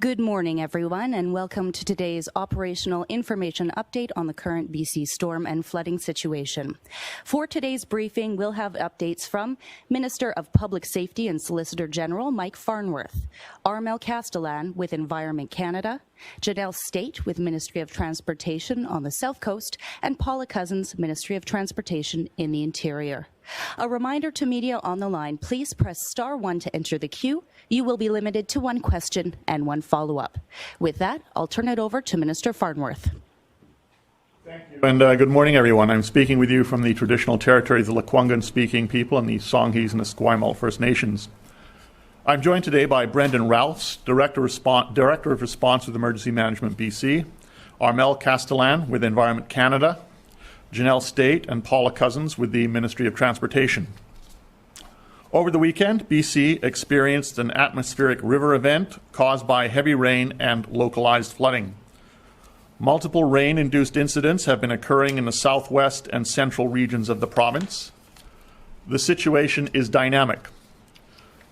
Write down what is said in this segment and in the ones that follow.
Good morning, everyone, and welcome to today's operational information update on the current BC storm and flooding situation. For today's briefing, we'll have updates from Minister of Public Safety and Solicitor General Mike Farnworth, Armel Castellan with Environment Canada, Janelle State with Ministry of Transportation on the South Coast, and Paula Cousins, Ministry of Transportation in the Interior. A reminder to media on the line, please press *1 to enter the queue. You will be limited to one question and one follow-up. With that, I'll turn it over to Minister Farnworth. Thank you. And good morning, everyone. I'm speaking with you from the traditional territories of the Lekwungen-speaking people and the Songhees and the Esquimalt First Nations. I'm joined today by Brendan Ralphs, Director of Response with Emergency Management BC, Armel Castellan with Environment Canada, Janelle State and Paula Cousins with the Ministry of Transportation. Over the weekend, BC experienced an atmospheric river event caused by heavy rain and localized flooding. Multiple rain-induced incidents have been occurring in the southwest and central regions of the province. The situation is dynamic.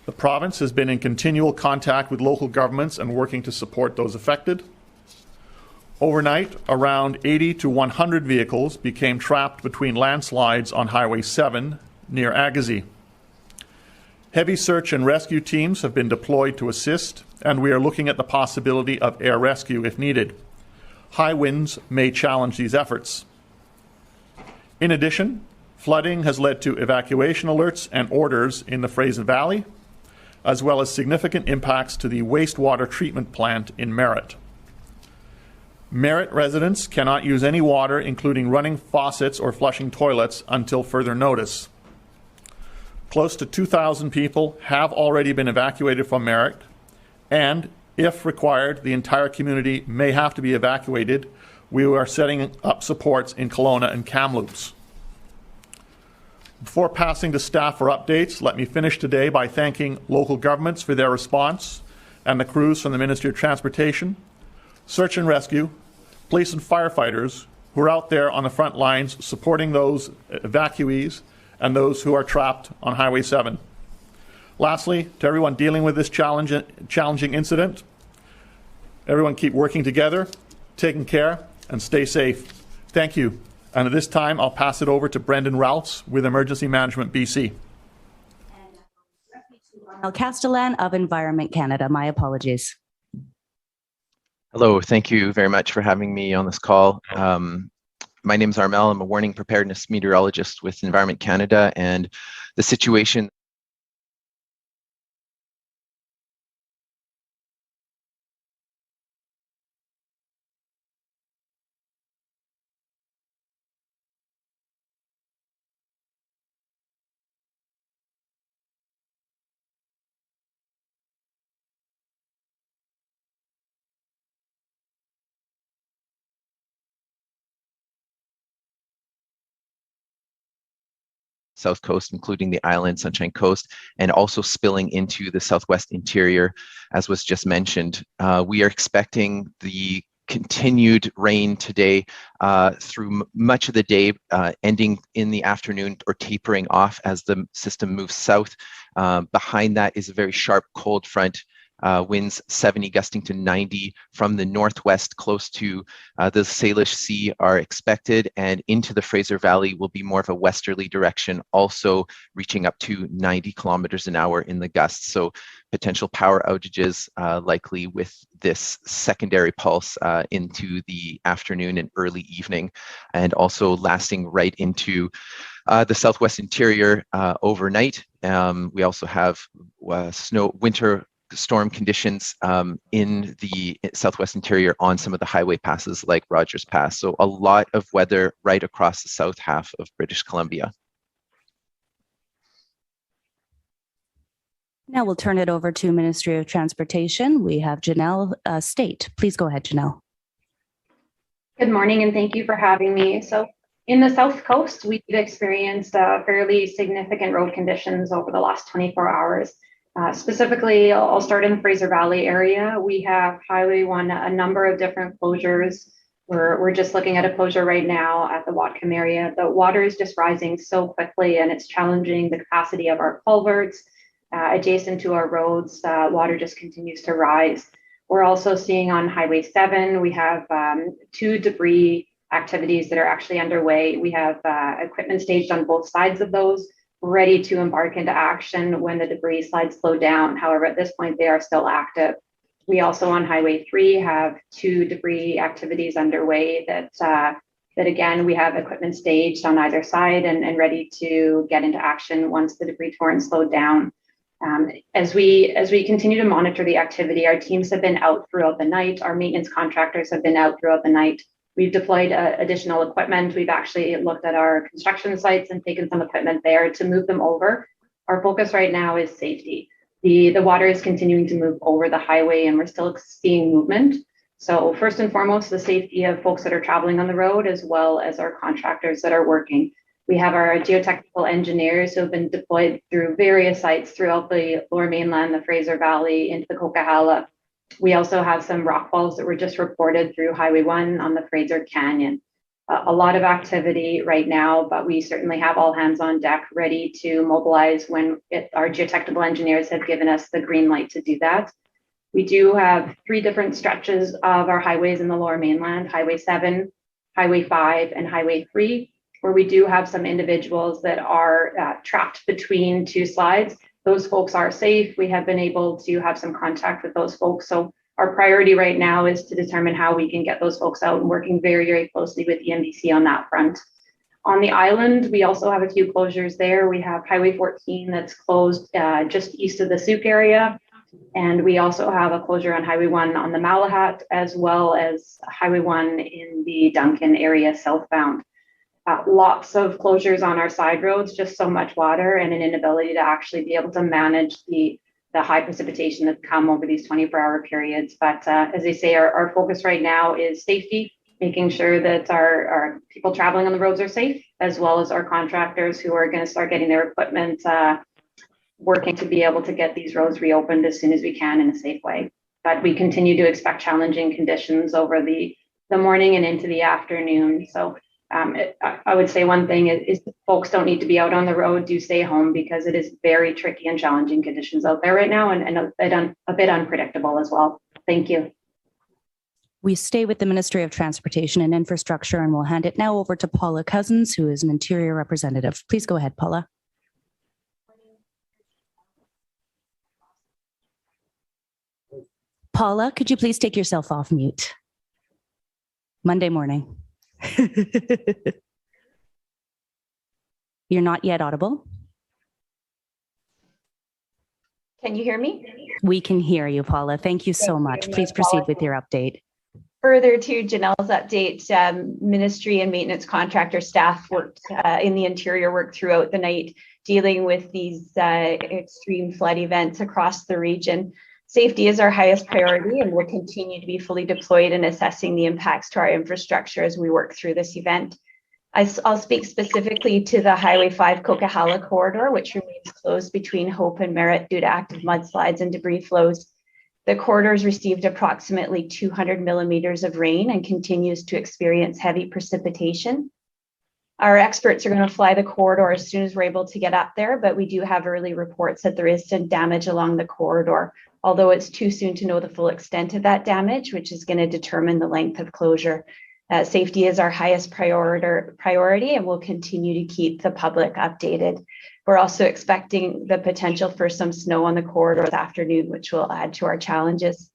The province has been in continual contact with local governments and working to support those affected. Overnight, around 80 to 100 vehicles became trapped between landslides on Highway 7 near Agassiz. Heavy search and rescue teams have been deployed to assist, and we are looking at the possibility of air rescue if needed. High winds may challenge these efforts. In addition, flooding has led to evacuation alerts and orders in the Fraser Valley, as well as significant impacts to the wastewater treatment plant in Merritt. Merritt residents cannot use any water, including running faucets or flushing toilets, until further notice. Close to 2,000 people have already been evacuated from Merritt, and if required, the entire community may have to be evacuated. We are setting up supports in Kelowna and Kamloops. Before passing to staff for updates, let me finish today by thanking local governments for their response and the crews from the Ministry of Transportation, Search and Rescue, police and firefighters who are out there on the front lines supporting those evacuees and those who are trapped on Highway 7. Lastly, to everyone dealing with this challenging incident, everyone keep working together, taking care, and stay safe. Thank you. And at this time, I'll pass it over to Brendan Ralphs with Emergency Management BC. Armel Castellan of Environment Canada. My apologies. Hello, thank you very much for having me on this call. My name is Armel. I'm a warning preparedness meteorologist with Environment Canada, and the situation South Coast, including the island, Sunshine Coast, and also spilling into the southwest interior, as was just mentioned. We are expecting the continued rain today through much of the day, ending in the afternoon or tapering off as the system moves south. Behind that is a very sharp cold front. Winds 70 gusting to 90 from the northwest close to the Salish Sea are expected, and into the Fraser Valley will be more of a westerly direction, also reaching up to 90 kilometers an hour in the gusts. So potential power outages likely with this secondary pulse into the afternoon and early evening, and also lasting right into the southwest interior overnight. We also have winter storm conditions in the southwest interior on some of the highway passes like Rogers Pass. So a lot of weather right across the south half of British Columbia. Now we'll turn it over to Ministry of Transportation. We have Janelle State. Please go ahead, Janelle. Good morning, and thank you for having me. So in the South Coast, we experienced fairly significant road conditions over the last 24 hours. Specifically, I'll start in the Fraser Valley area. We have Highway 1, a number of different closures. We're just looking at a closure right now at the Whatcom area. The water is just rising so quickly, and it's challenging the capacity of our culverts. Adjacent to our roads, water just continues to rise. We're also seeing on Highway 7, we have 2 debris activities that are actually underway. We have equipment staged on both sides of those, ready to embark into action when the debris slides slow down. However, at this point, they are still active. We also on Highway 3 have 2 debris activities underway that again, we have equipment staged on either side and ready to get into action once the debris torrent slowed down. As we continue to monitor the activity, our teams have been out throughout the night. Our maintenance contractors have been out throughout the night. We've deployed additional equipment. We've actually looked at our construction sites and taken some equipment there to move them over. Our focus right now is safety. The water is continuing to move over the highway and we're still seeing movement. So first and foremost, the safety of folks that are traveling on the road, as well as our contractors that are working. We have our geotechnical engineers who have been deployed through various sites throughout the Lower Mainland, the Fraser Valley, into the Coquihalla. We also have some rock falls that were just reported through Highway 1 on the Fraser Canyon. A lot of activity right now, but we certainly have all hands on deck ready to mobilize when our geotechnical engineers have given us the green light to do that. We do have 3 different stretches of our highways in the Lower Mainland, Highway 7, Highway 5, and Highway 3, where we do have some individuals that are trapped between 2 slides. Those folks are safe. We have been able to have some contact with those folks. So our priority right now is to determine how we can get those folks out and working very, very closely with EMBC on that front. On the island, we also have a few closures there. We have Highway 14 that's closed just east of the Souk area. And we also have a closure on Highway 1 on the Malahat, as well as Highway 1 in the Duncan area southbound. Lots of closures on our side roads, just so much water and an inability to actually be able to manage the high precipitation that's come over these 24-hour periods. But as I say, our focus right now is safety, making sure that our people traveling on the roads are safe, as well as our contractors who are going to start getting their equipment working to be able to get these roads reopened as soon as we can in a safe way. But we continue to expect challenging conditions over the morning and into the afternoon. So I would say one thing is folks don't need to be out on the road, do stay home, because it is very tricky and challenging conditions out there right now, and a bit unpredictable as well. Thank you. We stay with the Ministry of Transportation and Infrastructure, and we'll hand it now over to Paula Cousins, who is an Interior representative. Please go ahead, Paula. Paula, could you please take yourself off mute? Monday morning. You're not yet audible. Can you hear me? We can hear you, Paula. Thank you so much. Please proceed with your update. Further to Janelle's update, Ministry and maintenance contractor staff worked in the interior work throughout the night, dealing with these extreme flood events across the region. Safety is our highest priority, and we'll continue to be fully deployed in assessing the impacts to our infrastructure as we work through this event. I'll speak specifically to the Highway 5 Coquihalla corridor, which remains closed between Hope and Merritt due to active mudslides and debris flows. The corridor has received approximately 200 millimeters of rain and continues to experience heavy precipitation. Our experts are going to fly the corridor as soon as we're able to get up there, but we do have early reports that there is some damage along the corridor, although it's too soon to know the full extent of that damage, which is going to determine the length of closure. Safety is our highest priority, and we'll continue to keep the public updated. We're also expecting the potential for some snow on the corridor this afternoon, which will add to our challenges.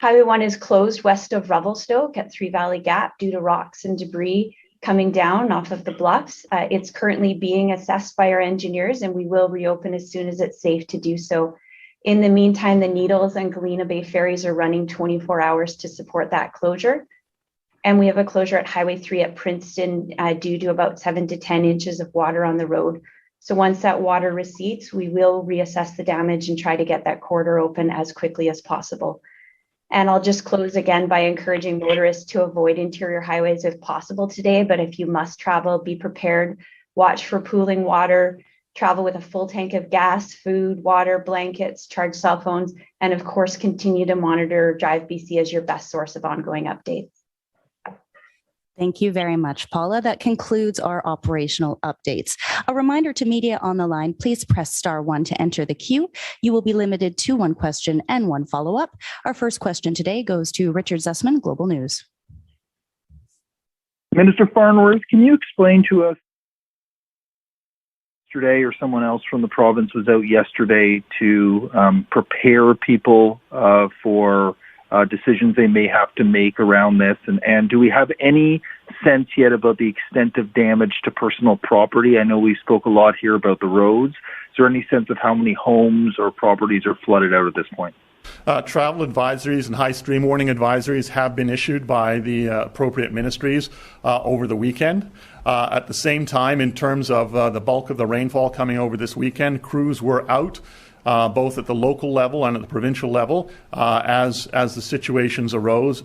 Highway 1 is closed west of Revelstoke at Three Valley Gap due to rocks and debris coming down off of the bluffs. It's currently being assessed by our engineers, and we will reopen as soon as it's safe to do so. In the meantime, the Needles and Galena Bay ferries are running 24 hours to support that closure. And we have a closure at Highway 3 at Princeton due to about 7 to 10 inches of water on the road. So once that water recedes, we will reassess the damage and try to get that corridor open as quickly as possible. And I'll just close again by encouraging motorists to avoid interior highways if possible today. But if you must travel, be prepared, watch for pooling water, travel with a full tank of gas, food, water, blankets, charge cell phones, and of course, continue to monitor Drive BC as your best source of ongoing updates. Thank you very much, Paula. That concludes our operational updates. A reminder to media on the line, please press *1 to enter the queue. You will be limited to one question and one follow-up. Our first question today goes to Richard Zussman, Global News. Minister Farnworth, can you explain to us yesterday, or someone else from the province was out yesterday to prepare people for decisions they may have to make around this? And do we have any sense yet about the extent of damage to personal property? I know we spoke a lot here about the roads. Is there any sense of how many homes or properties are flooded out at this point? Travel advisories and high stream warning advisories have been issued by the appropriate ministries over the weekend. At the same time, in terms of the bulk of the rainfall coming over this weekend, crews were out both at the local level and at the provincial level as the situations arose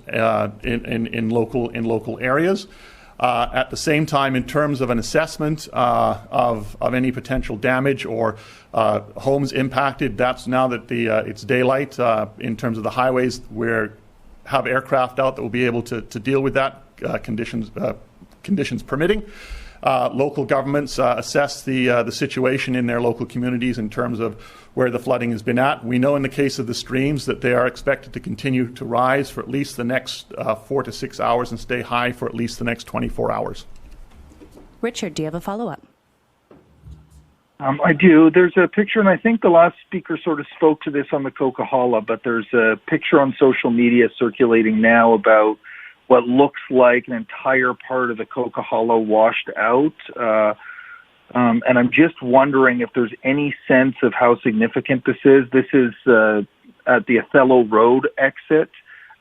in local areas. At the same time, in terms of an assessment of any potential damage or homes impacted, that's now that it's daylight. In terms of the highways, we have aircraft out that will be able to deal with that, conditions permitting. Local governments assess the situation in their local communities in terms of where the flooding has been at. We know in the case of the streams that they are expected to continue to rise for at least the next 4 to 6 hours and stay high for at least the next 24 hours. Richard, do you have a follow-up? I do. There's a picture, and I think the last speaker sort of spoke to this on the Coquihalla, but there's a picture on social media circulating now about what looks like an entire part of the Coquihalla washed out. And I'm just wondering if there's any sense of how significant this is. This is at the Othello Road exit.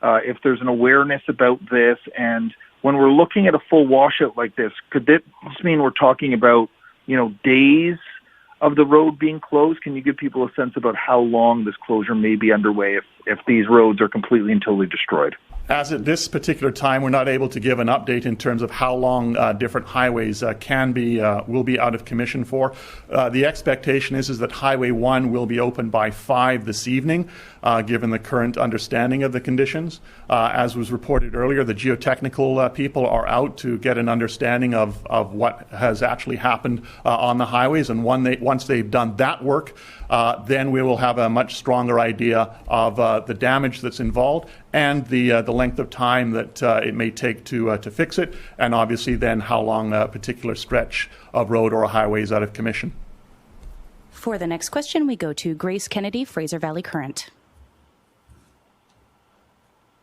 If there's an awareness about this, and when we're looking at a full washout like this, could this mean we're talking about, days of the road being closed? Can you give people a sense about how long this closure may be underway if these roads are completely and totally destroyed? As at this particular time, we're not able to give an update in terms of how long different highways will be out of commission for. The expectation is that Highway 1 will be open by 5 this evening, given the current understanding of the conditions. As was reported earlier, the geotechnical people are out to get an understanding of what has actually happened on the highways, and once they've done that work, then we will have a much stronger idea of the damage that's involved and the length of time that it may take to fix it, and obviously then how long a particular stretch of road or a highway is out of commission. For the next question, we go to Grace Kennedy, Fraser Valley Current.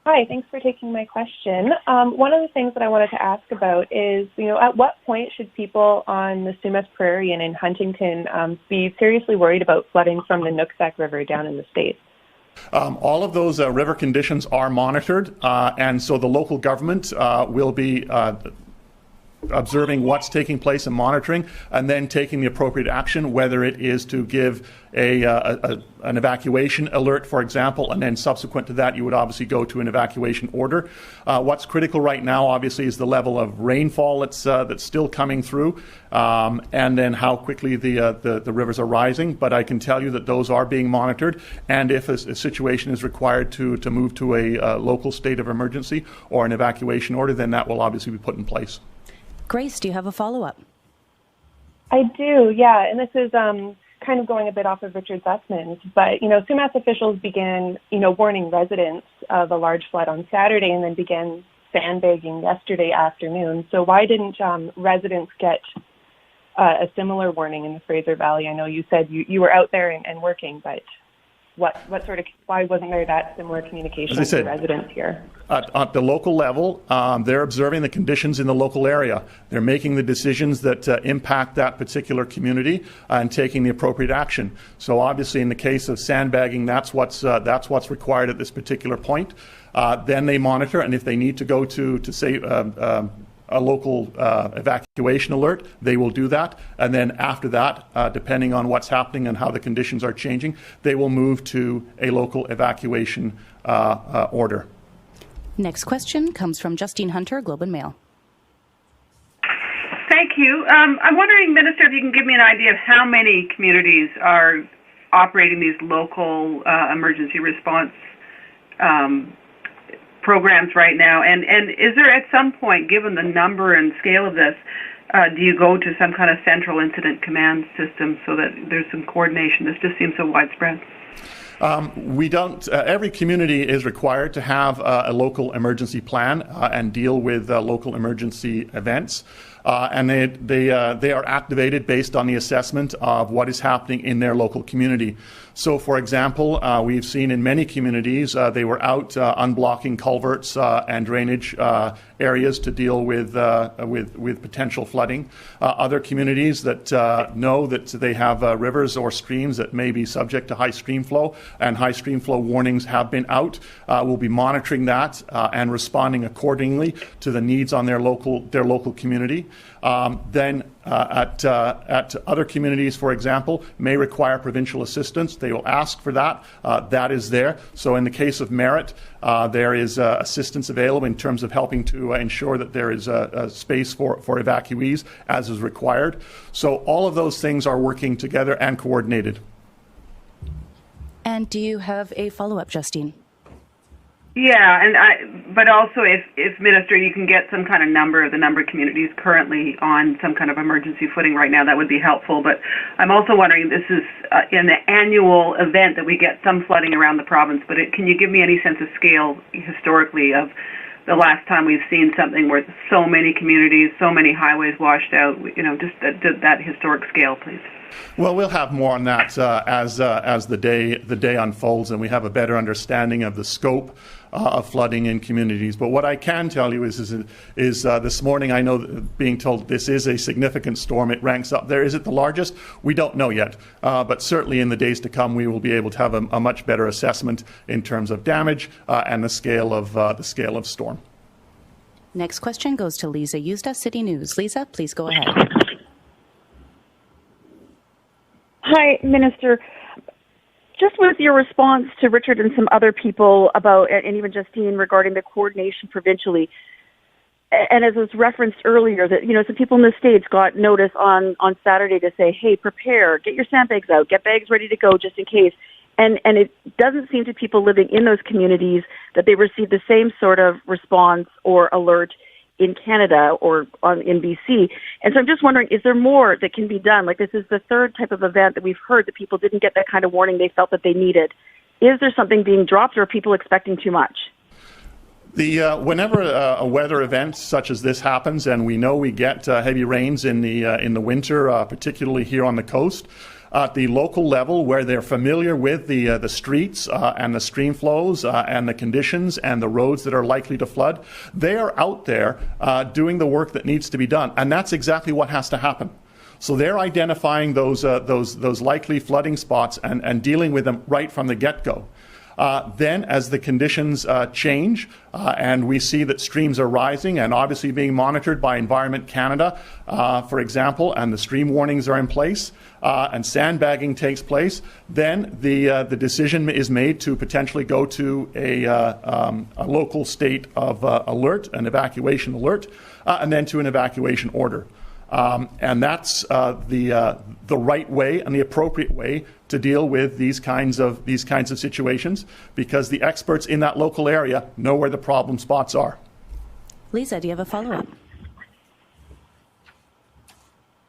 Hi, thanks for taking my question. One of the things that I wanted to ask about is, at what point should people on the Sumas Prairie and in Huntington be seriously worried about flooding from the Nooksack River down in the States? All of those river conditions are monitored, and so the local government will be observing what's taking place and monitoring, and then taking the appropriate action, whether it is to give an evacuation alert, for example, and then subsequent to that, you would obviously go to an evacuation order. What's critical right now, obviously, is the level of rainfall that's still coming through, and then how quickly the rivers are rising. But I can tell you that those are being monitored, and if a situation is required to move to a local state of emergency or an evacuation order, then that will obviously be put in place. Grace, do you have a follow-up? I do, yeah, and this is kind of going a bit off of Richard Zussman's, but, Sumas officials began, warning residents of a large flood on Saturday and then began sandbagging yesterday afternoon. So why didn't residents get a similar warning in the Fraser Valley? I know you said you were out there and working, but why wasn't there that similar communication with the residents here? At the local level, they're observing the conditions in the local area. They're making the decisions that impact that particular community and taking the appropriate action. So obviously in the case of sandbagging, that's what's required at this particular point. Then they monitor, and if they need to go to say a local evacuation alert, they will do that. And then after that, depending on what's happening and how the conditions are changing, they will move to a local evacuation order. Next question comes from Justine Hunter, Globe and Mail. Thank you. I'm wondering, Minister, if you can give me an idea of how many communities are operating these local emergency response programs right now? And is there at some point, given the number and scale of this, do you go to some kind of central incident command system so that there's some coordination? This just seems so widespread. We don't. Every community is required to have a local emergency plan and deal with local emergency events. And they are activated based on the assessment of what is happening in their local community. So, for example, we've seen in many communities they were out unblocking culverts and drainage areas to deal with potential flooding. Other communities that know that they have rivers or streams that may be subject to high stream flow, and high stream flow warnings have been out, will be monitoring that and responding accordingly to the needs on their local community. Then at other communities, for example, may require provincial assistance. They will ask for that. That is there. So in the case of Merritt, there is assistance available in terms of helping to ensure that there is a space for evacuees as is required. So all of those things are working together and coordinated. And do you have a follow-up, Justine? Yeah, but also if Minister, you can get some kind of number of the number of communities currently on some kind of emergency footing right now, that would be helpful. But I'm also wondering, this is an annual event that we get some flooding around the province, but can you give me any sense of scale historically of the last time we've seen something where so many communities, so many highways washed out, just that historic scale, please? Well, we'll have more on that as the day unfolds, and we have a better understanding of the scope of flooding in communities. But what I can tell you is this morning I know being told this is a significant storm. It ranks up there. Is it the largest? We don't know yet. But certainly in the days to come, we will be able to have a much better assessment in terms of damage and the scale of storm. Next question goes to Lisa Eusda, City News. Lisa, please go ahead. Hi, Minister. Just with your response to Richard and some other people about, and even Justine, regarding the coordination provincially, and as was referenced earlier, that some people in the States got notice on Saturday to say, hey, prepare, get your sandbags out, get bags ready to go just in case. And it doesn't seem to people living in those communities that they received the same sort of response or alert in Canada or in BC. And so I'm just wondering, is there more that can be done? Like, this is the third type of event that we've heard that people didn't get that kind of warning they felt that they needed. Is there something being dropped, or are people expecting too much? Whenever a weather event such as this happens, and we know we get heavy rains in the winter, particularly here on the coast, at the local level where they're familiar with the streets and the stream flows and the conditions and the roads that are likely to flood, they are out there doing the work that needs to be done. And that's exactly what has to happen. So they're identifying those likely flooding spots and dealing with them right from the get-go. Then, as the conditions change and we see that streams are rising and obviously being monitored by Environment Canada, for example, and the stream warnings are in place and sandbagging takes place, then the decision is made to potentially go to a local state of alert, an evacuation alert, and then to an evacuation order. And that's the right way and the appropriate way to deal with these kinds of situations, because the experts in that local area know where the problem spots are. Lisa, do you have a follow-up?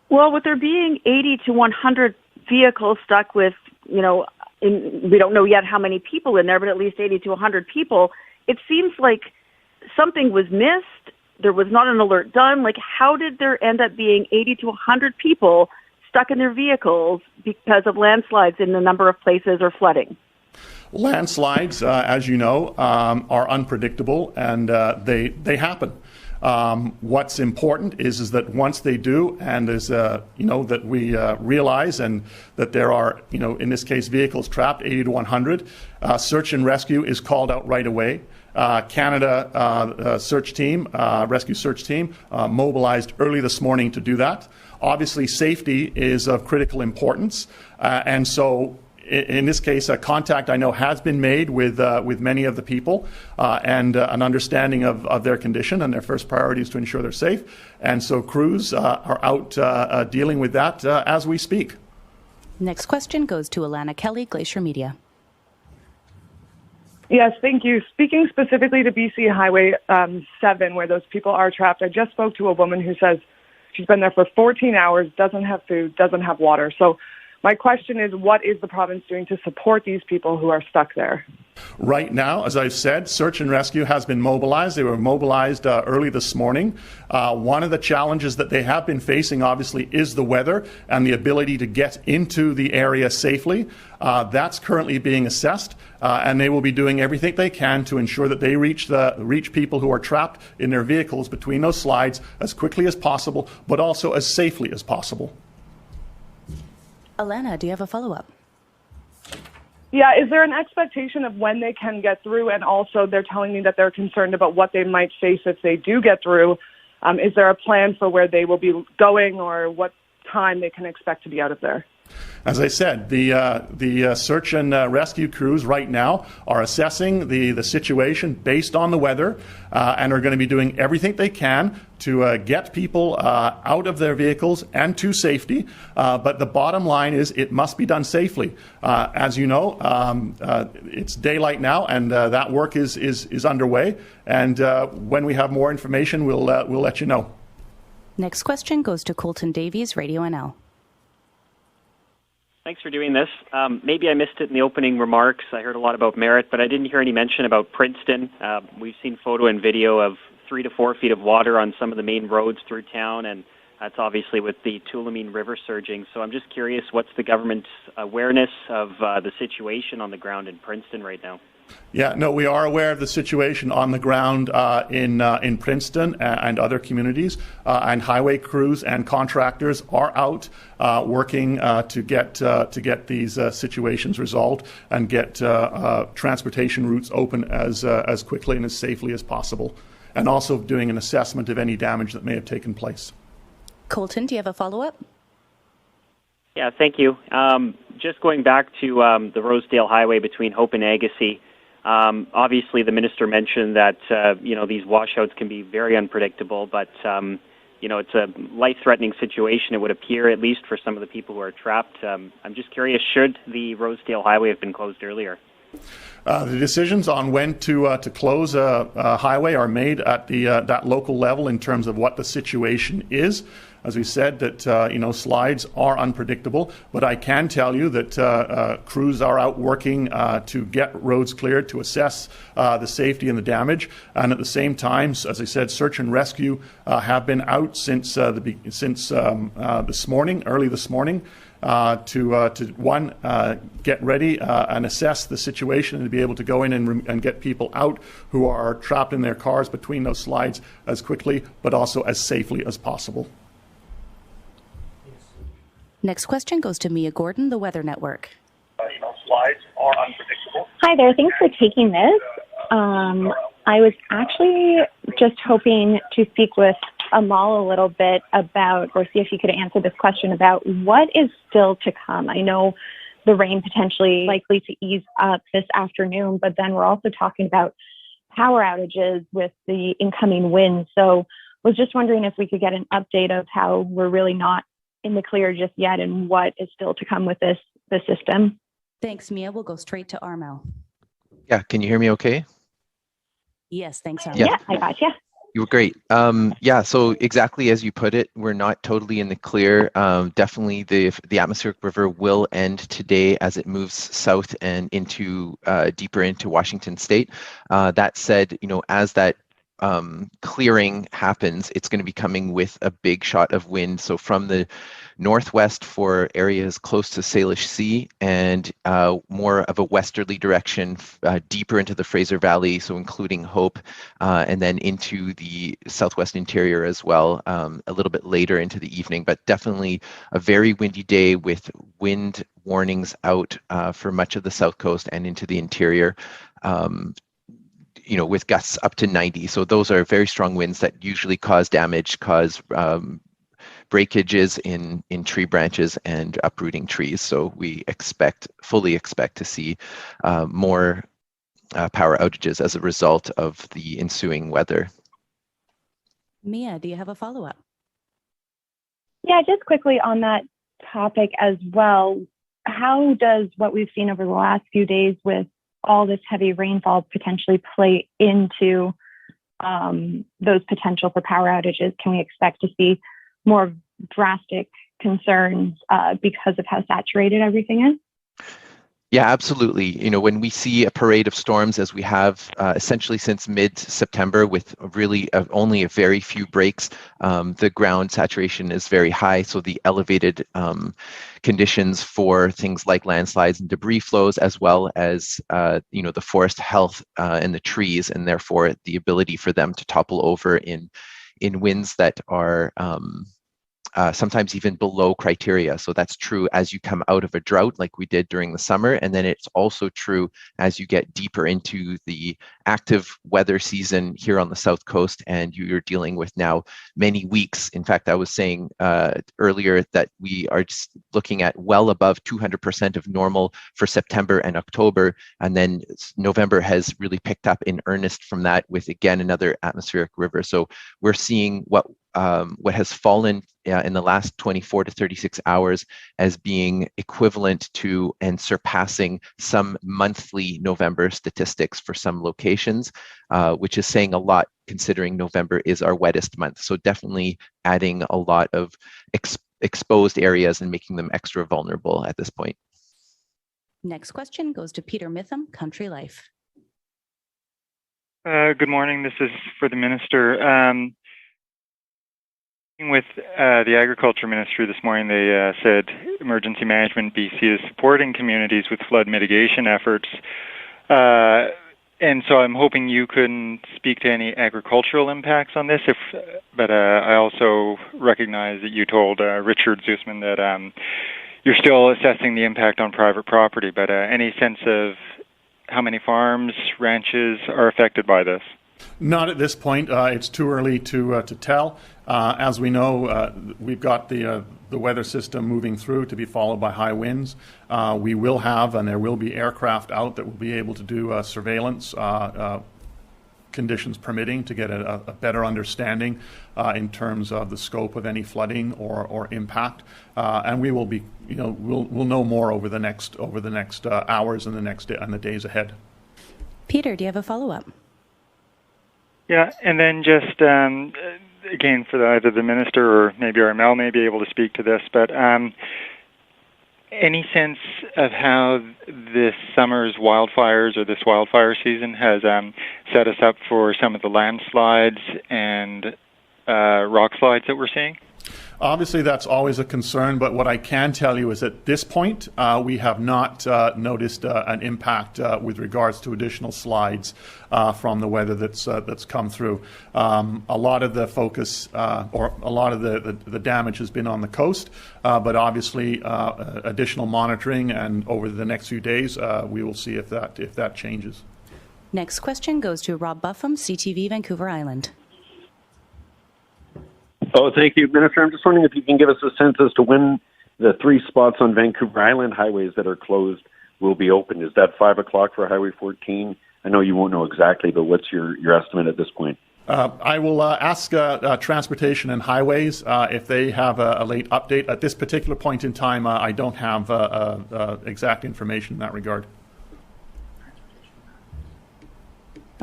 Well, with there being 80 to 100 vehicles stuck with, we don't know yet how many people in there, but at least 80 to 100 people, it seems like something was missed. There was not an alert done. Like, how did there end up being 80 to 100 people stuck in their vehicles because of landslides in a number of places or flooding? Landslides, as you know, are unpredictable, and they happen. What's important is that once they do, and that we realize, and that there are, in this case, vehicles trapped, 80 to 100, search and rescue is called out right away. Canada search team, rescue search team, mobilized early this morning to do that. Obviously, safety is of critical importance, and so in this case, a contact I know has been made with many of the people and an understanding of their condition, and their first priority is to ensure they're safe. And so crews are out dealing with that as we speak. Next question goes to Alana Kelly, Glacier Media. Yes, thank you. Speaking specifically to BC Highway 7, where those people are trapped, I just spoke to a woman who says she's been there for 14 hours, doesn't have food, doesn't have water. So my question is, what is the province doing to support these people who are stuck there? Right now, as I've said, search and rescue has been mobilized. They were mobilized early this morning. One of the challenges that they have been facing, obviously, is the weather and the ability to get into the area safely. That's currently being assessed, and they will be doing everything they can to ensure that they reach people who are trapped in their vehicles between those slides as quickly as possible, but also as safely as possible. Alana, do you have a follow-up? Yeah, is there an expectation of when they can get through? And also, they're telling me that they're concerned about what they might face if they do get through. Is there a plan for where they will be going or what time they can expect to be out of there? As I said, the search and rescue crews right now are assessing the situation based on the weather and are going to be doing everything they can to get people out of their vehicles and to safety. But the bottom line is it must be done safely. As you know, it's daylight now, and that work is underway. And when we have more information, we'll let you know. Next question goes to Colton Davies, Radio NL. Thanks for doing this. Maybe I missed it in the opening remarks. I heard a lot about Merritt, but I didn't hear any mention about Princeton. We've seen photo and video of 3 to 4 feet of water on some of the main roads through town, and that's obviously with the Tulameen River surging. So I'm just curious, what's the government's awareness of the situation on the ground in Princeton right now? Yeah, no, we are aware of the situation on the ground in Princeton and other communities, and highway crews and contractors are out working to get these situations resolved and get transportation routes open as quickly and as safely as possible, and also doing an assessment of any damage that may have taken place. Colton, do you have a follow-up? Yeah, thank you. Just going back to the Rosedale Highway between Hope and Agassiz. Obviously, the minister mentioned that these washouts can be very unpredictable, but it's a life-threatening situation. It would appear, at least for some of the people who are trapped. I'm just curious: should the Rosedale Highway have been closed earlier? The decisions on when to close a highway are made at that local level in terms of what the situation is. As we said, that slides are unpredictable, but I can tell you that crews are out working to get roads cleared, to assess the safety and the damage, and at the same time, as I said, search and rescue have been out since this morning, early this morning, to get ready and assess the situation and to be able to go in and get people out who are trapped in their cars between those slides as quickly, but also as safely as possible. Next question goes to Mia Gordon, the Weather Network. Slides are unpredictable. Hi there. Thanks for taking this. I was actually just hoping to speak with Amal a little bit about, or see if you could answer this question about what is still to come. I know the rain potentially likely to ease up this afternoon, but then we're also talking about power outages with the incoming wind. So I was just wondering if we could get an update of how we're really not in the clear just yet and what is still to come with this system. Thanks, Mia. We'll go straight to Armel. Yeah, can you hear me okay? Yes, thanks, Armel. Yeah, I got you. You were great. So exactly as you put it, we're not totally in the clear. Definitely the atmospheric river will end today as it moves south and into deeper into Washington State. That said, as that clearing happens, it's going to be coming with a big shot of wind. So from the northwest for areas close to Salish Sea and more of a westerly direction deeper into the Fraser Valley, so including Hope, and then into the southwest interior as well, a little bit later into the evening. But definitely a very windy day with wind warnings out for much of the south coast and into the interior. With gusts up to 90. So those are very strong winds that usually cause damage, cause breakages in tree branches and uprooting trees. So we fully expect to see more power outages as a result of the ensuing weather. Mia, do you have a follow-up? Yeah, just quickly on that topic as well. How does what we've seen over the last few days with all this heavy rainfall potentially play into those potential for power outages? Can we expect to see more drastic concerns because of how saturated everything is? Yeah, absolutely. You know, when we see a parade of storms, as we have essentially since mid-September, with really only a very few breaks, the ground saturation is very high. So the elevated conditions for things like landslides and debris flows, as well as you know, the forest health and the trees, and therefore the ability for them to topple over in winds that are sometimes even below criteria. So that's true as you come out of a drought like we did during the summer. And then it's also true as you get deeper into the active weather season here on the South Coast, and you're dealing with now many weeks. In fact, I was saying earlier that we are just looking at well above 200% of normal for September and October. And then November has really picked up in earnest from that, with again another atmospheric river. So we're seeing what has fallen in the last 24 to 36 hours as being equivalent to and surpassing some monthly November statistics for some locations, which is saying a lot considering November is our wettest month. So definitely adding a lot of exposed areas and making them extra vulnerable at this point. Next question goes to Peter Mitham, Country Life. Good morning. This is for the Minister. With the Agriculture Ministry this morning, they said Emergency Management BC is supporting communities with flood mitigation efforts. And so I'm hoping you can speak to any agricultural impacts on this. But I also recognize that you told Richard Zusman that you're still assessing the impact on private property. But any sense of how many farms, ranches are affected by this? Not at this point. It's too early to tell. As we know, we've got the weather system moving through to be followed by high winds. We will have, and there will be aircraft out that will be able to do surveillance, conditions permitting, to get a better understanding in terms of the scope of any flooding or impact. And we will be, we'll know more over the next hours and the days ahead. Peter, do you have a follow-up? Yeah, and then just again for either the Minister or maybe Armel may be able to speak to this, but any sense of how this summer's wildfires or this wildfire season has set us up for some of the landslides and rock slides that we're seeing? Obviously, that's always a concern, but what I can tell you is at this point, we have not noticed an impact with regards to additional slides from the weather that's come through. A lot of the focus or a lot of the damage has been on the coast, but obviously additional monitoring, and over the next few days, we will see if that changes. Next question goes to Rob Buffum, CTV Vancouver Island. Oh, thank you, Minister. I'm just wondering if you can give us a sense as to when the 3 spots on Vancouver Island highways that are closed will be opened. Is that 5 o'clock for Highway 14? I know you won't know exactly, but what's your estimate at this point? I will ask Transportation and Highways if they have a late update. At this particular point in time, I don't have exact information in that regard.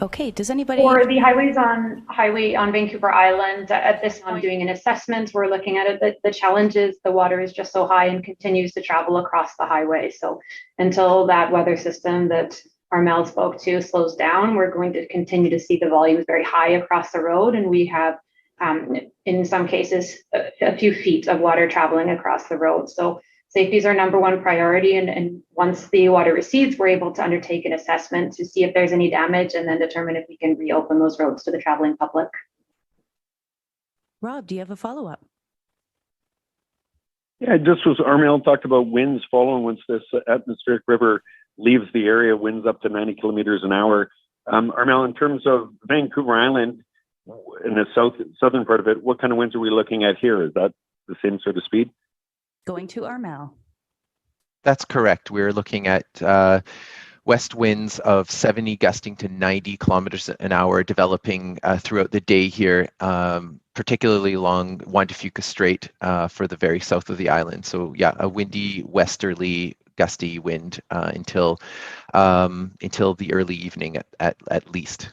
Okay, does anybody... For the highway on Vancouver Island, at this time doing an assessment, we're looking at it. The challenge is the water is just so high and continues to travel across the highway. So until that weather system that Armel spoke to slows down, we're going to continue to see the volumes very high across the road. And we have, in some cases, a few feet of water traveling across the road. So safety is our number one priority, and once the water recedes, we're able to undertake an assessment to see if there's any damage and then determine if we can reopen those roads to the traveling public. Rob, do you have a follow-up? Yeah, just was Armel talked about winds following once this atmospheric river leaves the area, winds up to 90 kilometers an hour. Armel, in terms of Vancouver Island, in the southern part of it, what kind of winds are we looking at here? Is that the same sort of speed? Going to Armel. That's correct. We're looking at west winds of 70 gusting to 90 kilometers an hour developing throughout the day here, particularly along Juan de Fuca Strait for the very south of the island. So yeah, a windy westerly gusty wind until the early evening at least.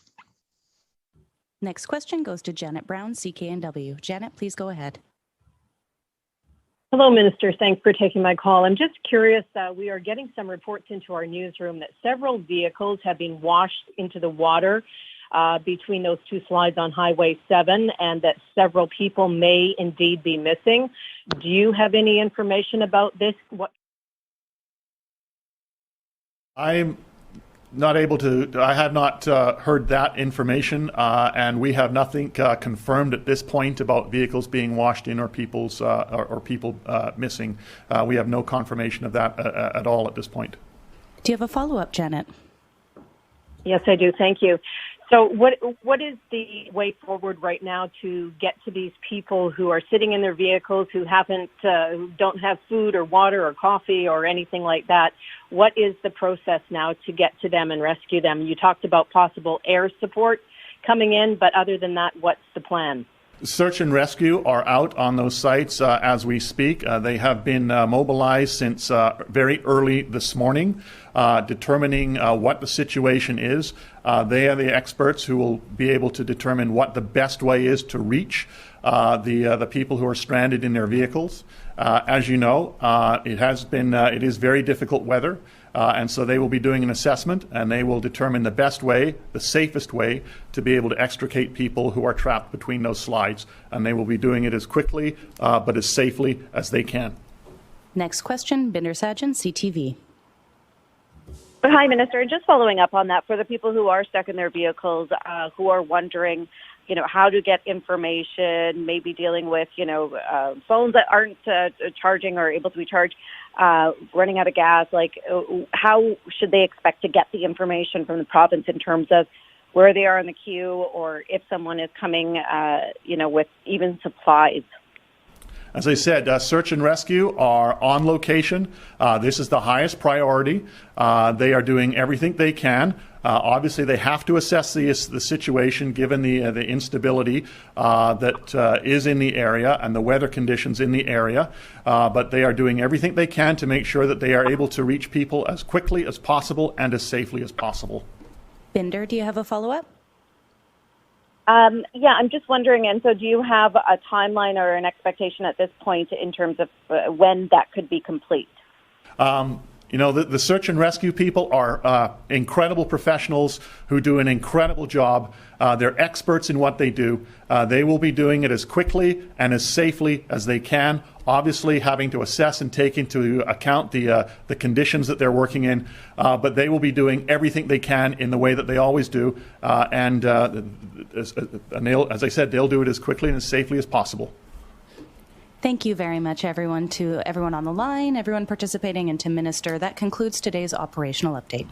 Next question goes to Janet Brown, CKNW. Janet, please go ahead. Hello, Minister. Thanks for taking my call. I'm just curious, we are getting some reports into our newsroom that several vehicles have been washed into the water between those two slides on Highway 7, and that several people may indeed be missing. Do you have any information about this? I'm not able to, I have not heard that information, and we have nothing confirmed at this point about vehicles being washed in or people missing. We have no confirmation of that at all at this point. Do you have a follow-up, Janet? Yes, I do. Thank you. So what is the way forward right now to get to these people who are sitting in their vehicles, who who don't have food or water or coffee or anything like that? What is the process now to get to them and rescue them? You talked about possible air support coming in, but other than that, what's the plan? Search and rescue are out on those sites as we speak. They have been mobilized since very early this morning, determining what the situation is. They are the experts who will be able to determine what the best way is to reach the people who are stranded in their vehicles. As you know, it is very difficult weather. And so they will be doing an assessment, and they will determine the best way, the safest way, to be able to extricate people who are trapped between those slides. And they will be doing it as quickly but as safely as they can. Next question, Binder Sajan, CTV. Hi, Minister. Just following up on that, for the people who are stuck in their vehicles, who are wondering, how to get information, maybe dealing with, phones that aren't charging or able to be charged, running out of gas, how should they expect to get the information from the province in terms of where they are in the queue, or if someone is coming, with even supplies? As I said, search and rescue are on location. This is the highest priority. They are doing everything they can. Obviously, they have to assess the situation given the instability that is in the area and the weather conditions in the area. But they are doing everything they can to make sure that they are able to reach people as quickly as possible and as safely as possible. Binder, do you have a follow-up? Yeah, I'm just wondering, and so do you have a timeline or an expectation at this point in terms of when that could be complete? The search and rescue people are incredible professionals who do an incredible job. They're experts in what they do. They will be doing it as quickly and as safely as they can, obviously having to assess and take into account the conditions that they're working in, but they will be doing everything they can in the way that they always do. And as I said, they'll do it as quickly and as safely as possible. Thank you very much, everyone, to everyone on the line, everyone participating, and to Minister. That concludes today's operational update.